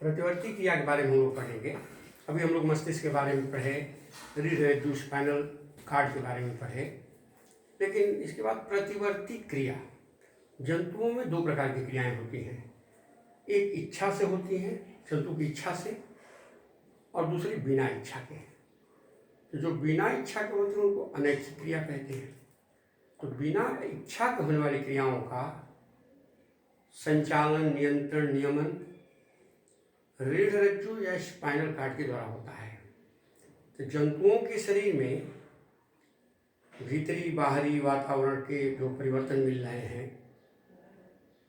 प्रतिवर्ती क्रिया के बारे में हम लोग पढ़ेंगे। अभी हम लोग मस्तिष्क के बारे में पढ़े, रीढ़ रज्जु स्पाइनल कार्ड के बारे में पढ़े, लेकिन इसके बाद प्रतिवर्ती क्रिया। जंतुओं में दो प्रकार की क्रियाएं होती हैं, एक इच्छा से होती हैं, जंतु की इच्छा से, और दूसरी बिना इच्छा के। तो जो बिना इच्छा के होते हैं उनको अनैच्छिक क्रिया कहते हैं। तो बिना इच्छा के होने वाली क्रियाओं का संचालन, नियंत्रण, नियमन रीढ़ रज्जु या स्पाइनल कार्ड के द्वारा होता है। तो जंतुओं के शरीर में भीतरी बाहरी वातावरण के जो परिवर्तन मिल रहे हैं,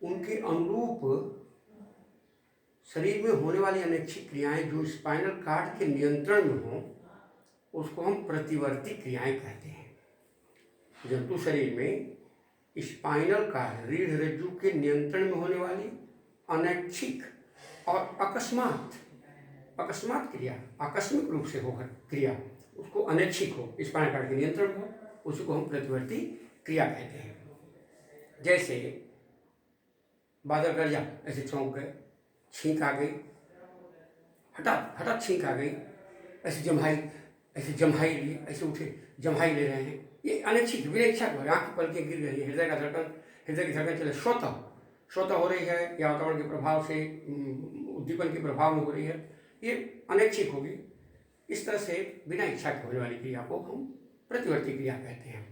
उनके अनुरूप शरीर में होने वाली अनैच्छिक क्रियाएं जो स्पाइनल कार्ड के नियंत्रण में हों, उसको हम प्रतिवर्ती क्रियाएं कहते हैं। जंतु शरीर में स्पाइनल कार्ड, रीढ़ रज्जु के नियंत्रण में होने वाली अनैच्छिक और अकस्मात क्रिया, आकस्मिक रूप से होकर क्रिया, उसको अनैच्छिक हो, स्पाइनल कार्ड के नियंत्रण में हो, उसी को हम प्रतिवर्ती क्रिया कहते हैं। जैसे बादल गरजा, ऐसे चौंक गए, छींक आ गई, हठात छींक आ गई, ऐसे जम्हाई लिए, ऐसे उठे जम्हाई ले रहे हैं, ये अनैच्छिक बिना इच्छा के, आँख की पलकें गिर रही है, हृदय की धड़कन चले, स्वतः हो रही है या वातावरण के प्रभाव से, उद्दीपन के प्रभाव में हो रही है, ये अनैच्छिक होगी। इस तरह से बिना इच्छा के होने वाली क्रिया को हम प्रतिवर्ती क्रिया कहते हैं।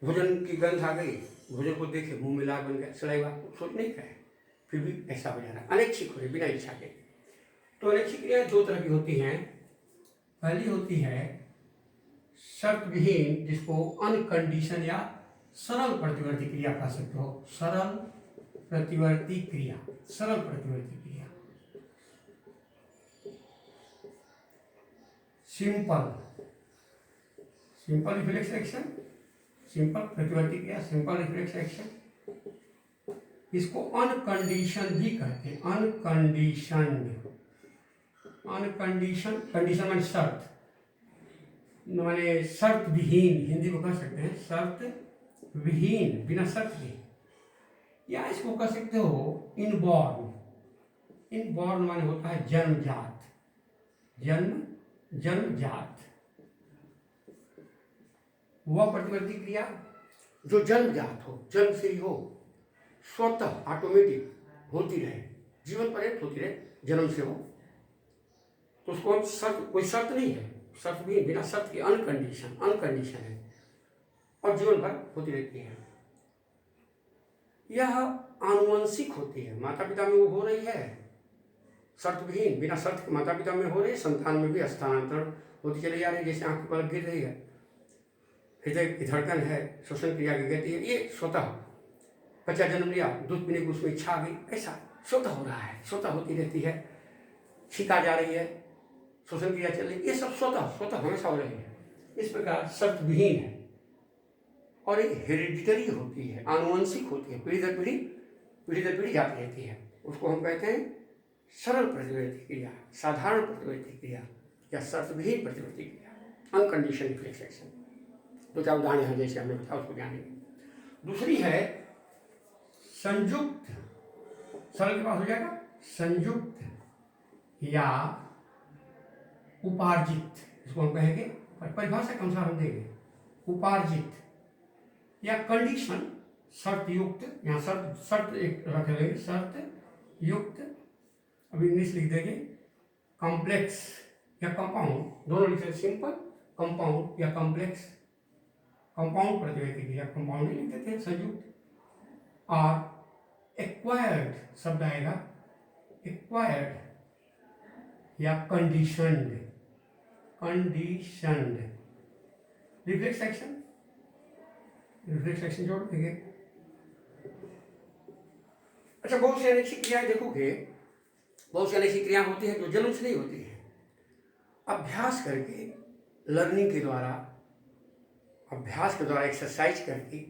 भोजन की गंध आ गई, भोजन को देखे मुंह में लाल बन गया, सलाइवा, सोच नहीं खाए, फिर भी ऐसा हो जाना, अनैच्छिक हो रही, बिना इच्छा के। तो अनैच्छिक क्रियाएं दो तरह की होती हैं। पहली होती है शर्त विहीन, जिसको अनकंडीशन या सरल प्रतिवर्ती क्रिया कह सकते हो। सरल प्रतिवर्ती क्रिया, सिंपल रिफ्लेक्स एक्शन, सिंपल प्रतिवर्ती क्रिया, सिंपल रिफ्लेक्स एक्शन। इसको अनकंडीशन भी कहते हैं, कंडीशन माने शर्त, माने शर्त विहीन, हिंदी को कह सकते हैं शर्त विहीन, बिना शर्त के। या इसको कह सकते हो इनबॉर्न माने होता है जन्मजात। वह प्रतिवर्ती क्रिया जो जन्मजात हो, जन्म से ही हो, स्वतः ऑटोमेटिक होती रहे, जीवन पर्यंत होती रहे, जन्म से हो, तो उसको हम कोई शर्त नहीं है, शर्त भी बिना शर्त की, अनकंडीशन है और जीवन भर होती रहती है। यह आनुवंशिक होती है, माता पिता में वो हो रही है, शर्त विहीन, बिना शर्त के माता पिता में हो रही है, संतान में भी हस्तांतरण होती चली जा रही है, जैसे आंख की पलक गिर रही है, हृदय की धड़कन है, श्वसन क्रिया की गति है, ये स्वतः। बच्चा जन्म लिया, दूध पीने की उसमें इच्छा आ गई, ऐसा स्वतः हो रहा है, स्वतः होती रहती है, छींका जा रही है, श्वसन क्रिया चल रही है, ये सब स्वतः हमेशा हो रही है। इस प्रकार शर्त विहीन है और एक हेरिडिटरी होती है, आनुवंशिक होती है, पीढ़ी दर पीढ़ी जाती रहती है। उसको हम कहते हैं सरल प्रतिवर्ती क्रिया, साधारण प्रतिवर्ती क्रिया या शर्त विहीन प्रतिवर्ती क्रिया, अनकंडीशन रिफ्लेक्स एक्शन। दो चार उदाहरण हैं जैसे हमने बताया, उसको जानेंगे। दूसरी है संयुक्त, सरल के पास हो जाएगा संयुक्त या उपार्जित, इसको हम कहेंगे, परिभाषा के अनुसार हम देंगे उपार्जित या कंडीशन, शर्त युक्त, यहाँ शर्त एक रख लेंगे, शर्त युक्त, अभी इंग्लिश लिख देंगे, कॉम्प्लेक्स या कंपाउंड, दोनों लिख सकते, सिंपल कंपाउंड या कॉम्प्लेक्स, कंपाउंड प्रतिवर्ती क्रिया कंपाउंड ही लिख देते हैं, संयुक्त। और एक्वायर्ड शब्द आएगा, एक्वायर्ड या कंडीशनड रिफ्लेक्स एक्शन जोड़ देंगे। अच्छा, बहुत सी अनैच्छिक क्रियाएं देखोगे, बहुत सी अनैच्छिक क्रियाएं होती हैं जो जन्म से नहीं होती है, अभ्यास करके, लर्निंग के द्वारा, अभ्यास के द्वारा, एक्सरसाइज करके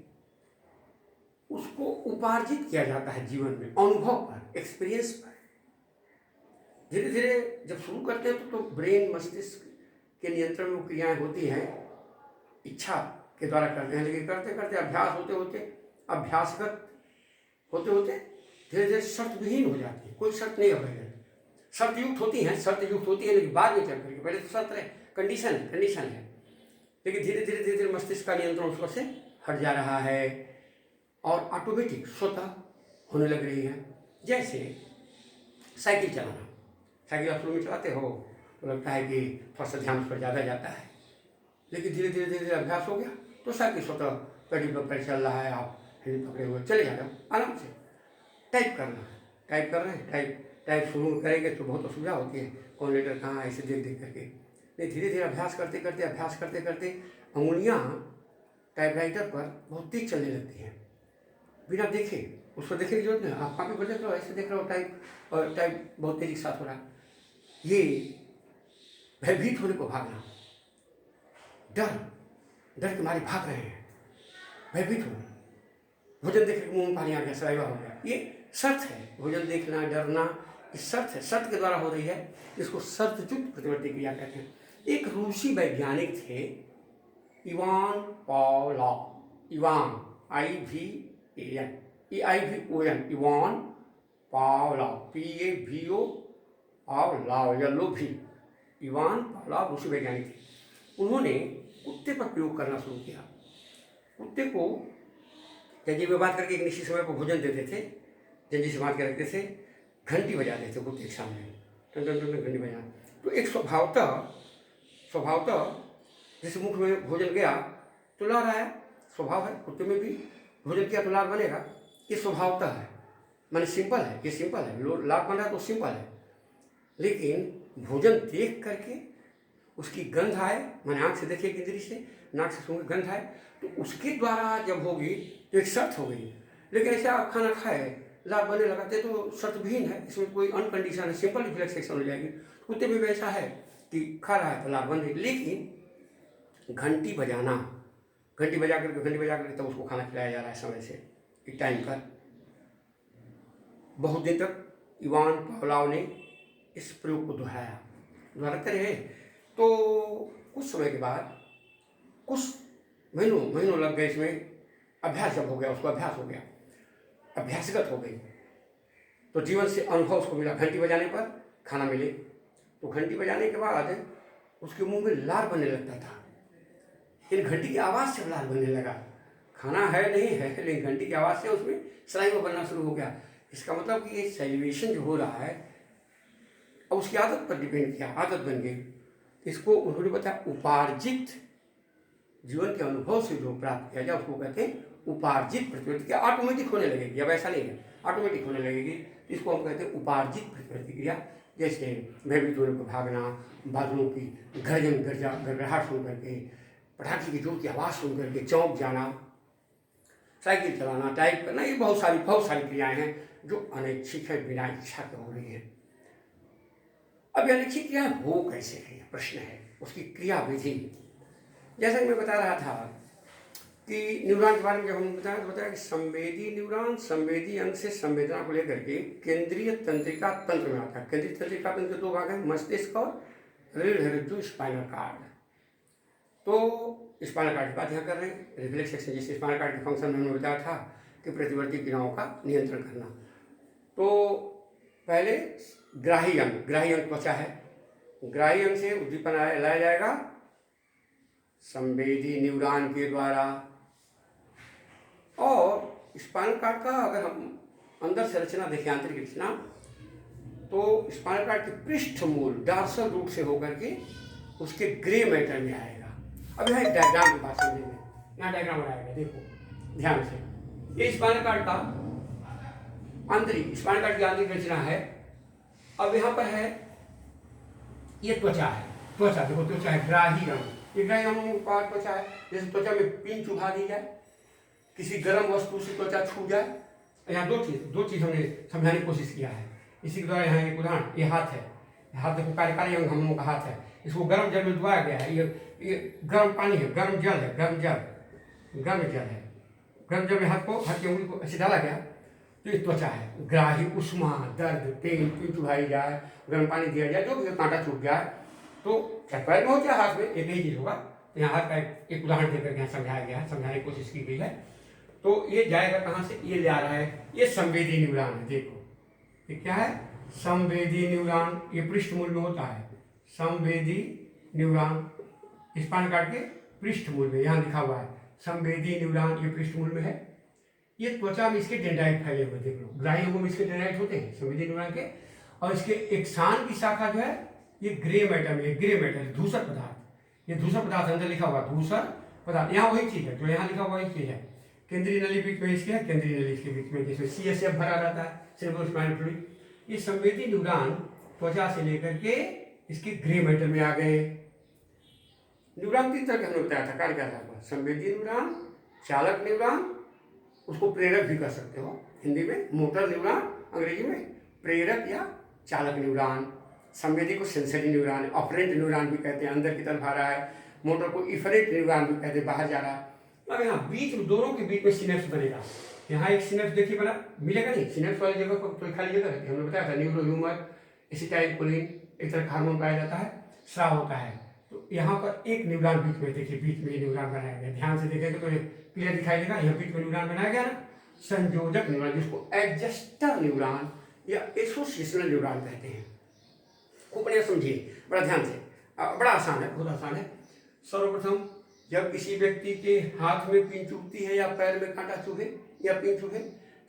उसको उपार्जित किया जाता है जीवन में, अनुभव पर, एक्सपीरियंस पर। धीरे धीरे जब शुरू करते हैं तो ब्रेन, मस्तिष्क के नियंत्रण में क्रियाएं होती हैं, इच्छा के द्वारा करते हैं, लेकिन करते करते अभ्यासगत होते होते धीरे धीरे शर्त विहीन हो जाती है, कोई शर्त नहीं है। शर्त युक्त होती है, शर्त युक्त होती है, लेकिन बाद में चल करके, पहले तो शर्त है, कंडीशन है, लेकिन धीरे धीरे धीरे धीरे मस्तिष्क का नियंत्रण उसको से हट जा रहा है और ऑटोमेटिक स्वतः होने लग रही है। जैसे साइकिल चलाना, साइकिल आप शुरू में चलाते हो तो लगता है कि थोड़ा सा ध्यान उस पर ज़्यादा जाता है, लेकिन धीरे धीरे धीरे धीरे अभ्यास हो गया तो साइकिल स्वतः पेडल पर चल रहा है, आप हैंडल पकड़े हुए चले जा रहे हो आराम से। टाइप करना, टाइप कर रहे हैं, टाइप शुरू करेंगे तो बहुत असुविधा होती है, कौन लेटर कहाँ, ऐसे देख देख करके। नहीं, धीरे धीरे अभ्यास करते करते अंगुलियाँ टाइपराइटर पर बहुत तेज चलने लगती हैं, बिना देखे, उसको देखने की जरूरत नहीं। आप कापी पर देख रहे हो, ऐसे देख रहे हो टाइप, और टाइप बहुत तेजी के साथ हो रहा है। ये भयभीत होने को भागना, डर के मारे भाग रहे हैं, भयभीत हो, भोजन देख के मुंह में पानी आ गया, सलाइवा हो गया, ये शर्त है। भोजन देखना, डरना, ये शर्त है, शर्त के द्वारा हो रही है, इसको शर्तयुक्त प्रतिवर्ती क्रिया कहते हैं। एक रूसी वैज्ञानिक थे Ivan Pavlov, Ivan IVAN, Ivan Pavlov, PAVO, Pavlov या लोभी, इवान पावलोव रूसी वैज्ञानिक थे। उन्होंने कुत्ते पर प्रयोग करना शुरू किया। कुत्ते को जंजीर में बांध करके एक निश्चित समय पर भोजन देते थे, जंजीर से बांध के रखते थे, घंटी बजाते थे कुत्ते के सामने, टन टन टन घंटी बजा। तो एक स्वभावतः जैसे मुख में भोजन गया तो लार आया, स्वभाव है, कुत्ते में भी भोजन किया तो लार बनेगा, ये स्वभावतः है, माने सिंपल है, ये सिंपल है, लार बन रहा तो सिंपल है। लेकिन भोजन देख करके उसकी गंध आए, मैंने आँख से देखे, इंद्री से, नाक से सूंघे, गंध आए, तो उसके द्वारा जब होगी तो एक शर्त हो गई। लेकिन ऐसा आप खाना खाए, लाभ बनने लगाते तो शर्त विहीन है, इसमें कोई अनकंडीशन है, सिंपल रिफ्लेक्स एक्शन हो जाएगी। कुत्ते में भी ऐसा है कि खा रहा है तो लाभ बन रही, लेकिन घंटी बजा करके तब उसको खाना खिलाया जा रहा है समय से, एक टाइम पर। बहुत दिन तक इवान पावलोव ने इस प्रयोग को दोहराते रहे। तो कुछ समय के बाद, कुछ महीनों लग गए इसमें, अभ्यास जब हो गया, उसको अभ्यास हो गया, अभ्यासगत हो गई, तो जीवन से अनुभव उसको मिला। घंटी बजाने पर खाना मिले, तो घंटी बजाने के बाद उसके मुंह में लार बनने लगता था। इन घंटी की आवाज़ से लार बनने लगा, खाना है नहीं है, लेकिन घंटी की आवाज़ से उसमें सलाइवा बनना शुरू हो गया। इसका मतलब कि ये सेलिब्रेशन जो हो रहा है, अब उसकी आदत पर डिपेंड किया, आदत बन गई। इसको उन्होंने बताया उपार्जित, जीवन के अनुभव से जो प्राप्त किया जाए उसको कहते हैं उपार्जित प्रतिवर्ती क्रिया। ऑटोमेटिक होने लगेगी, अब ऐसा नहीं है, ऑटोमेटिक होने लगेगी, इसको हम कहते हैं उपार्जित प्रतिवर्ती क्रिया। जैसे भयभीत होने को भागना, बादलों की गड़गड़ाहट सुन करके, पटाखे की जोर की आवाज़ सुन करके चौंक जाना, साइकिल चलाना, टाइप करना, ये बहुत सारी क्रियाएं हैं जो अनैच्छिक है, बिना इच्छा के हो रही है। अब ये अनैच्छिक क्रिया हो कैसे है, प्रश्न है, उसकी क्रिया विधि। जैसा कि मैं बता रहा था कि न्यूरॉन के बारे में जब हम बताया कि संवेदी न्यूरॉन संवेदी अंग से संवेदना को लेकर के केंद्रीय तंत्रिका तंत्र में आता है। केंद्रीय तंत्रिका तंत्र के दो भाग हैं, मस्तिष्क और रीढ़ हृदय स्पाइनल कार्ड। तो स्पाइनल कार्ड की बात यहाँ कर रहे हैं, रिफ्लेक्स एक्शन, जिससे स्पाइनल कार्ड के फंक्शन में हमने बताया था कि प्रतिवर्ती क्रियाओं का नियंत्रण करना। तो पहले ग्राही अंग त्वचा है, ग्राही अंग से उद्दीपन लाया जाएगा संवेदी न्यूरॉन के द्वारा। और स्पाइनल कार्ड का अगर हम अंदर से रचना देखें, आंतरिक रचना, तो स्पाइनल कार्ड के पृष्ठ मूल डार्सल रूट से होकर के उसके ग्रे मैटर में आएगा। अब यहाँ एक डायग्राम की बात समझेंगे, यहाँ डायग्राम बनाएगा, देखो ध्यान से। ये स्पाइनल कार्ड का आंतरिक, स्पाइनल कार्ड की आंतरिक रचना है। अब यहाँ पर है ये त्वचा है, त्वचा देखो, त्वचा है ग्राही अंग, ये ग्राही अंग का त्वचा है। जैसे त्वचा में पिन चुभा दी जाए, किसी गर्म वस्तु से त्वचा छू जाए, यहाँ दो चीज हमने समझाने की कोशिश किया है। इसी के द्वारा यहाँ एक उदाहरण, ये हाथ है, हाथ देखो कार्यकारी अंग हम लोगों का हाथ है, इसको गर्म जल में डुबाया गया है, ये गर्म पानी है, गर्म जल है, गर्म जल में हाथ की उंगली को ऐसे डाला गया, तो ये त्वचा है। ग्राही उष्मा, दर्द, पेन, पिन चुभाई जाए, गर्म पानी दिया जाए, जो भी कांटा छूट जाए, तो चाहे पैर में हो चाहे हाथ में, एक ही चीज होगा। तो यहाँ हाथ का एक उदाहरण देकर यहाँ समझाया गया है, समझाने की कोशिश की गई है। तो ये जाएगा कहाँ से, ये ले आ रहा है, ये संवेदी न्यूरॉन है। देखो ये क्या है, संवेदी न्यूरॉन, ये पृष्ठमूल में होता है संवेदी न्यूरॉन, स्पाइनल कॉर्ड के पृष्ठमूल में, यहाँ लिखा हुआ है संवेदी न्यूरॉन, ये पृष्ठमूल में है। ये त्वचा में इसके डेंड्राइट फैले हुए, देख लो ग्राही अंगों में इसके डेंड्राइट होते हैं संवेदी न्यूरॉन के। और इसके एक शान की शाखा जो है ये ग्रे मैटर में, ग्रे मैटर धूसर पदार्थ, ये धूसर पदार्थ अंदर लिखा हुआ धूसर पदार्थ, यहाँ वही चीज है जो यहाँ लिखा हुआ वही चीज है। केंद्रीय नली बीच में इसके है, केंद्रीय नली इसके बीच में, जिसमें CSF भरा रहता है, सेरेब्रोस्पाइनल फ्लूइड। ये संवेदी न्यूरॉन त्वचा से लेकर के इसके ग्रे मैटर में आ गए। न्यूरॉन तीन तरह के हमने बताया था, कार्य करता है संवेदी न्यूरॉन, चालक न्यूरॉन, उसको प्रेरक भी कर सकते हो हिंदी में, मोटर न्यूरॉन अंग्रेजी में, प्रेरक या चालक न्यूरॉन। संवेदी को सेंसरी न्यूरॉन, ऑपरेंट न्यूरॉन भी कहते हैं, अंदर की तरफ आ रहा है। मोटर को इफरेंट न्यूरॉन भी कहते हैं, बाहर जा रहा है। अब यहाँ बीच में, दोनों के बीच में सिनेप्स बनेगा। यहाँ एक सिनेप्स देखिए बना, मिलेगा नहीं, सिनेप्स वाली जगह पर कोई खाली जगह रहती है, हमने बताया था न्यूरो ह्यूमर, एसिटाइलकोलिन, एक तरह का हार्मोन पाया जाता है, स्राव होता है। तो यहाँ पर एक न्यूरॉन बीच में, देखिए बीच में न्यूरॉन बनाया गया, ध्यान से देखेंगे तो क्लियर दिखाई देगा, यहाँ बीच में न्यूरॉन बनाया गया ना, संयोजक न्यूरॉन, जिसको एडजस्टर न्यूरॉन या एसोसिएशनल न्यूरॉन कहते हैं। खूब बढ़िया समझिए, बड़ा ध्यान से, बड़ा आसान है, बहुत आसान है। सर्वप्रथम जब किसी व्यक्ति के हाथ में पिन चुभती है या पैर में कांटा चुभे या पिन चुभे,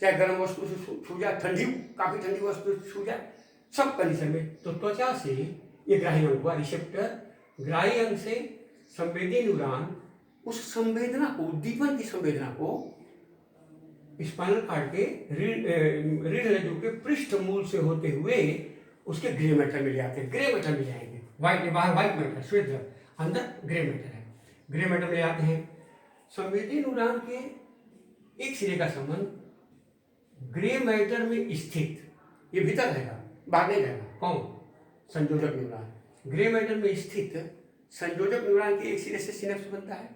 चाहे गर्म वस्तु से छू जाए, ठंडी काफी ठंडी वस्तु से छू जाए, सब कंडीशन में, तो त्वचा से ये ग्राही अंग हुआ रिसेप्टर, ग्राही अंग से संवेदी न्यूरॉन उस संवेदना को, उद्दीपन की संवेदना को स्पाइनल कॉर्ड के रीढ़ रज्जु के पृष्ठमूल से होते हुए उसके ग्रे मैटर में ले आते हैं, ग्रे मैटर में ले आएंगे, व्हाइट, बाहर व्हाइट मैटर श्वेत रंग, अंदर ग्रे मैटर है, ग्रे मैटर में ले आते हैं। संवेदी न्यूरॉन के एक सिरे का संबंध ग्रे मैटर में स्थित, ये भीतर रहेगा, बाहर नहीं रहेगा, कौन, संयोजक न्यूरॉन, ग्रे मैटर में स्थित संयोजक न्यूरॉन के एक सिरे से सिनेप्स बनता है।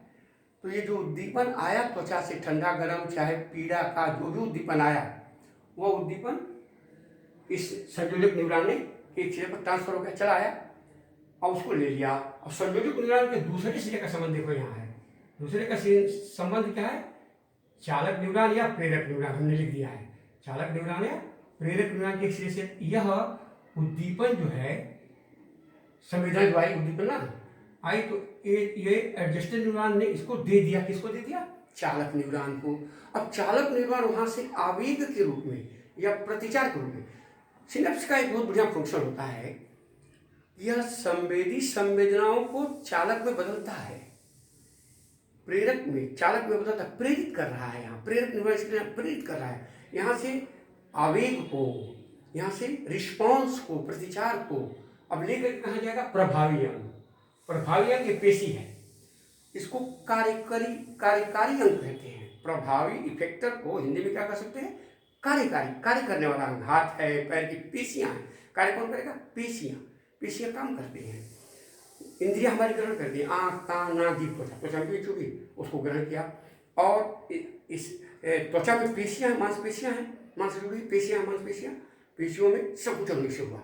तो ये जो उद्दीपन आया त्वचा से, ठंडा गर्म चाहे पीड़ा का जो भी उद्दीपन आया, वो उद्दीपन इस संयोजक न्यूरॉन ने एक सिरे पर ट्रांसफर होकर चला आया और उसको ले लिया। और संयोजक न्यूरॉन के दूसरे सिरे का संबंध देखो यहाँ है, दूसरे का संबंध क्या है, चालक न्यूरॉन या प्रेरक न्यूरॉन, हमने लिख दिया है चालक न्यूरॉन या प्रेरक न्यूरॉन के एक सिरे से। यह उद्दीपन जो है संवेदना जो आई, उद्दीपन ना आई, तो ये एडजस्टर न्यूरॉन ने इसको दे दिया, किसको दे दिया, चालक न्यूरॉन को। अब चालक न्यूरॉन वहां से आवेग के रूप में या प्रतिचार के रूप में, सिनेप्स का एक बहुत बढ़िया फंक्शन होता है, यह संवेदी संवेदनाओं को चालक में बदलता है, प्रेरक में, चालक में बदलता है, प्रेरित कर रहा है। यहाँ प्रेरक न्यूरॉन इसलिए प्रेरित कर रहा है, यहाँ से आवेग को, यहाँ से रिस्पॉन्स को, प्रतिचार को अब लेकर कहाँ जाएगा, प्रभावी अंग, प्रभावी अंग एक पेशी है, इसको कार्यकारी अंग कहते हैं। प्रभावी इफेक्टर को हिंदी में क्या कह सकते हैं, कार्यकारी, कार्य करने वाला अंग, हाथ है, पैर की पेशियां हैं, कार्य कौन करेगा, पेशियां काम करती हैं, इंद्रिया हमारी ग्रहण करती है, आँख कान नाक जीभ त्वचा में चुभी, उसको ग्रहण किया। और इस त्वचा में पेशियां, मांसपेशियां हैं, मांस जुड़ी पेशियां, मांसपेशियां, पेशियों में सब कुछ अंग से हुआ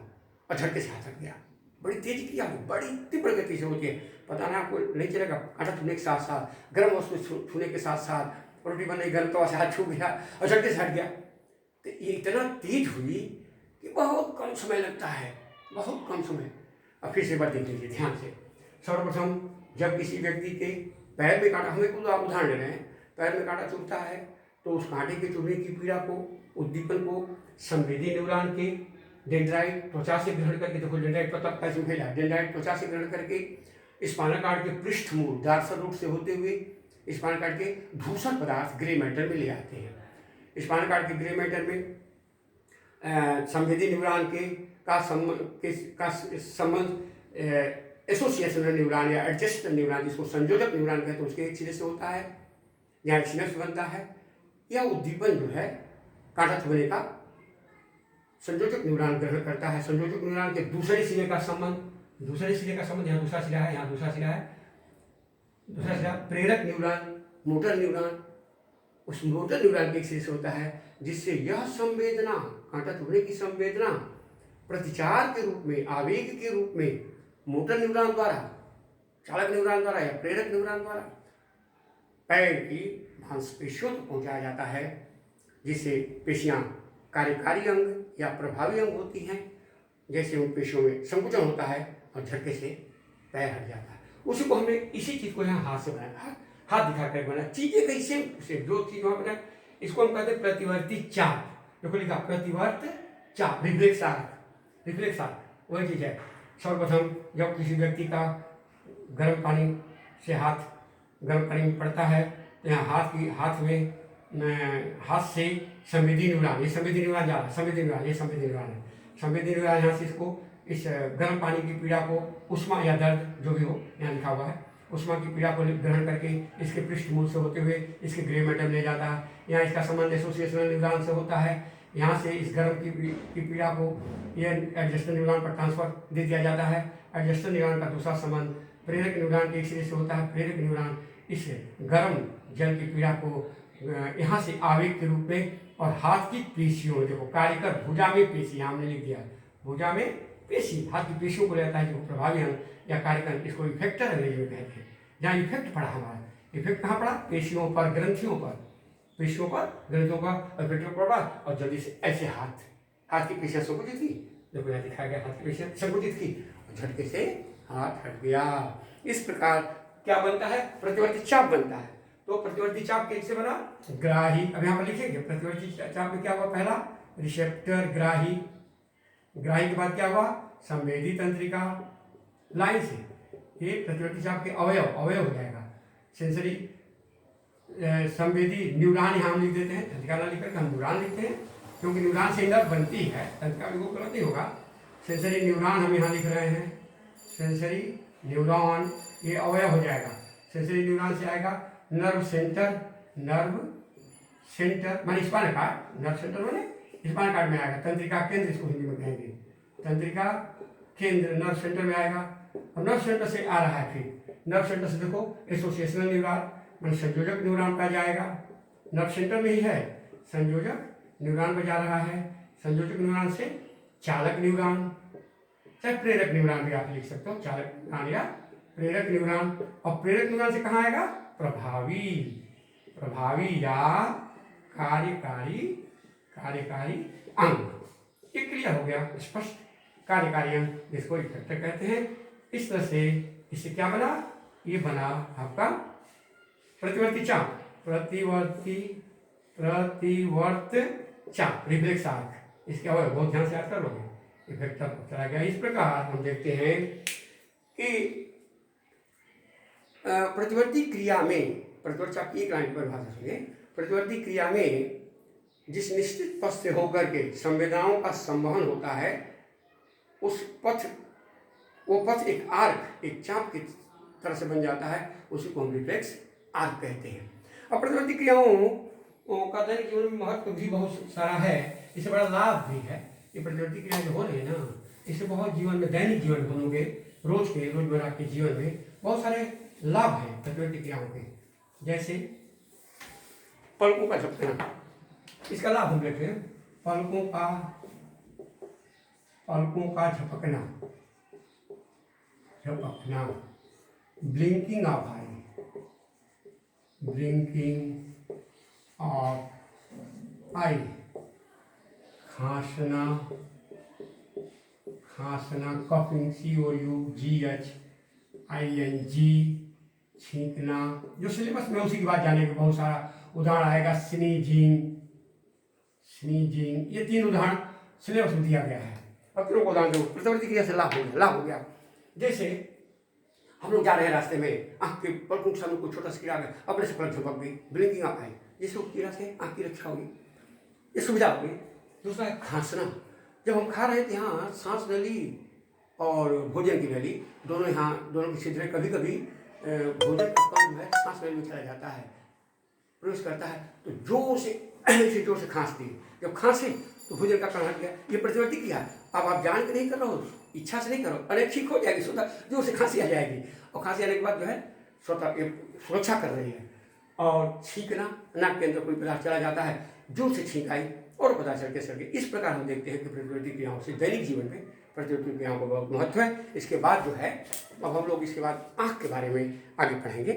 और झटके से हाथ हट गया। बड़ी तेज क्रिया हो, बड़ी तीव्र गति से होती है, पता ना आपको नहीं चलेगा, कांटा छूने के साथ साथ, गर्म वस्तु छूने के साथ साथ, रोटी बन रही गर्म तवा से हाथ छू गया और झटके से हट गया। तो ये इतना तेज हुई कि बहुत कम समय लगता है, बहुत कम समय। अब फिर से बात देख लीजिए ध्यान से। सर्वप्रथम जब किसी व्यक्ति के पैर में कांटा, हमें खुद आप उदाहरण ले रहे हैं, पैर में कांटा चुभता है तो उस कांटे के चुभने की पीड़ा को, उद्दीपन को संवेदी न्यूरॉन के डेंड्राइट त्वचा से ग्रहण करके, देखो डेंड्राइट पता कैसे फैला, डेंड्राइट त्वचा से ग्रहण करके स्पाइनल कॉर्ड के पृष्ठमूल डॉर्सल रूट से होते हुए स्पाइनल कॉर्ड के धूसर पदार्थ ग्रे मैटर में ले आते हैं। स्पाइनल कॉर्ड के ग्रे मैटर में संवेदी न्यूरॉन के का संबंध एसोसिएशनल न्यूरॉन या एडजस्टर न्यूरॉन, जिसको संयोजक न्यूरॉन कहते हैं, उसके एक सिरे से होता है, यहाँ एक सिनेप्स बनता है। यह उद्दीपन जो है कांटा छूने का संयोजक न्यूरॉन ग्रहण करता है। संयोजक न्यूरॉन के दूसरे सिरे का संबंध, यहाँ दूसरा सिरा है, यहाँ दूसरा सिरा है, दूसरा सिरा प्रेरक न्यूरॉन, मोटर न्यूरॉन, उस मोटर न्यूरॉन के एक सिरे से होता है, जिससे यह संवेदना, कांटा छूने की संवेदना प्रतिचार के रूप में, आवेग के रूप में मोटर न्यूरॉन द्वारा, चालक न्यूरॉन द्वारा या प्रेरक न्यूरॉन द्वारा पैर की मांसपेशियों तक पहुंचाया जाता है, जिससे पेशियां कार्यकारी अंग या प्रभावी अंग होती हैं। जैसे उन पेशियों में संकुचन होता है और झटके से पैर हट जाता है। उसी को हमने इसी चीज़ को यहाँ हाथ से बनाया, हाथ दिखा कर बनाया। चीज़ें कैसे जो चीज़ वहाँ बनाया, इसको हम कहते हैं प्रतिवर्ती चाप। देखो लिखा प्रतिवर्त चाप, रिफ्लेक्स आर्क, रिफ्लेक्स आर्क वही चीज़ है। सर्वप्रथम जब किसी व्यक्ति का गर्म पानी से हाथ गर्म पानी में पड़ता है तो यहाँ हाथ में हाथ से संवेदी न्यूरॉन, ये संवेदी न्यूरॉन जा रहा है, संवेदी न्यूरॉन, ये संवेदी न्यूरॉन है। संवेदी न्यूरॉन यहाँ से इसको इस गर्म पानी की पीड़ा को, उष्मा या दर्द जो भी हो यहाँ लिखा हुआ है, उष्मा की पीड़ा को ग्रहण करके इसके पृष्ठमूल से होते हुए इसके ग्रे मैटर ले जाता है। यहाँ इसका संबंध एसोसिएशनल न्यूरॉन से होता है। यहाँ से इस गर्म की पीड़ा को ये एडजस्टर न्यूरॉन पर ट्रांसफर दे दिया जाता है। एडजस्टर न्यूरॉन का दूसरा संबंध प्रेरक न्यूरॉन के एक सिरे से होता है। प्रेरक न्यूरॉन इस गर्म जल की पीड़ा को यहाँ से आवेग के रूप में और हाथ की पेशियों में, देखो कार्यकर भुजा में पेशी, यहाँ हमने लिख दिया भुजा में पेशी, हाथ की पेशियों को रहता है जो प्रभावी अंग या कार्यकर, इसको इफेक्टर अंग्रेजी में कहते हैं। जहाँ इफेक्ट पड़ा हमारा, इफेक्ट कहाँ पड़ा, पेशियों पर, ग्रंथियों पर, पेशियों पर, ग्रंथियों पर इफेक्ट पड़ा और जल्दी से ऐसे हाथ की पेशियाँ संकुचित की, देखो यहाँ दिखाया गया, हाथ की पेशियाँ संकुचित की और झटके से हाथ हट गया। इस प्रकार क्या बनता है, प्रतिवर्ती चाप बनता है। तो प्रतिवर्ती चाप कैसे बना, ग्राही, अब यहाँ पर लिखेंगे प्रतिवर्ती चाप में क्या हुआ, पहला रिसेप्टर ग्राही, ग्राही के बाद क्या हुआ संवेदी तंत्रिका, लाइन से ये प्रतिवर्ती चाप के अवयव हो जाएगा। सेंसरी संवेदी न्यूरॉन यहाँ हम लिख देते हैं, तंत्रिका ना लिखकर हम न्यूरॉन लिखते हैं क्योंकि न्यूरॉन से नर्व बनती है, तंत्रिका में गलत नहीं होगा। सेंसरी न्यूरॉन हम यहाँ लिख रहे हैं, सेंसरी न्यूरॉन ये अवयव हो जाएगा। सेंसरी न्यूरॉन से आएगा नर्व सेंटर माने स्पाइनल कार्ड, नर्व सेंटर माने स्पाइनल कार्ड में आएगा। तंत्रिका केंद्र इसको हिंदी में कहेंगे, तंत्रिका केंद्र नर्व सेंटर में आएगा। और नर्व सेंटर से आ रहा है, फिर नर्व सेंटर से देखो एसोसिएशनल न्यूरॉन माने संयोजक न्यूरॉन पर जाएगा, नर्व सेंटर में ही है, संयोजक न्यूरॉन पर जा रहा है। संयोजक न्यूरॉन से चालक न्यूरॉन, चाहे प्रेरक न्यूरॉन भी आप लिख सकते हो, चालक न्यूरॉन या प्रेरक न्यूरॉन। और प्रेरक न्यूरॉन से कहाँ आएगा, प्रभावी या कार्यकारी अंग। ये क्लियर हो गया, स्पष्ट कार्यकारी अंग जिसको इफेक्टर कहते हैं। इस तरह से इससे क्या बना, ये बना आपका प्रतिवर्ती चाप, प्रतिवर्त चाप, रिफ्लेक्स आर्क। इसके अवयव बहुत ध्यान से याद कर लोगे, इफेक्टर चला गया। इस प्रकार हम देखते हैं कि प्रतिवर्ती क्रिया में, प्रतिवर्ती चाप की एक लाइन की परिभाषा सुनिए, प्रतिवर्ती क्रिया में जिस निश्चित पथ से होकर के संवेदनाओं का संवहन होता है, उस पथ, वो पथ एक आर्क, एक चाप की तरह से बन जाता है, उसी को हम रिफ्लेक्स आर्क कहते हैं। और प्रतिवर्ती क्रियाओं का दैनिक जीवन में महत्व भी बहुत सारा है, इससे बड़ा लाभ भी है। ये प्रतिवर्ती क्रियाएं जो हो रही है ना, इससे बहुत जीवन में, दैनिक जीवन में हम लोग के रोजमर्रा के जीवन में बहुत सारे लाभ हैं प्रतिवर्ती क्रियाओं के। जैसे पलकों का झपकना, इसका लाभ हम देखते हैं, पलकों का झपकना, ब्लिंकिंग ऑफ आई, खांसना, कफिंग, COUGHING, छींकना। जो सिलेबस में उसी की बात जाने के बहुत सारा उदाहरण आएगा, स्नीजिंग, ये 3 उदाहरण सिलेबस में दिया गया है। अब तीनों को उदाहरण दो, प्रतिवर्ती क्रिया से लाभ हो गया। जैसे हम लोग जा रहे हैं रास्ते में, आँख के पलकों के सामने कोई छोटा सा कीड़ा आ गया, अपने से पलक झपक गई, ब्लिंकिंग ऑफ आई, जिससे वो कीड़ा से आँख की रक्षा होगी, ये सुविधा होगी। दूसरा है खांसना, जब हम खा रहे थे यहाँ सांस नली और भोजन की नली दोनों की छिद्रें, कभी कभी भोजन का कण जो है सांस नली में चला जाता है, प्रवेश करता है, तो जोर से खांसती है। जब खांसे तो भोजन का कण हट गया, ये प्रतिवर्ती क्रिया है। अब आप जान के नहीं कर रहे हो, इच्छा से नहीं करो, अरे ठीक हो जाएगी, स्वतः जोर से खांसी आ जाएगी, और खांसी आने के बाद जो है स्वतः सुरक्षा कर रही है। और छींकना, नाक के अंदर कोई पदार्थ चला जाता है, जोर से छींक आई और पता चल के इस प्रकार हम देखते हैं कि प्रतिवर्ती क्रियाओं से दैनिक जीवन में प्रतिवर्ती क्रियाओं का बहुत महत्व है। इसके बाद जो है, अब हम लोग इसके बाद आँख के बारे में आगे पढ़ेंगे।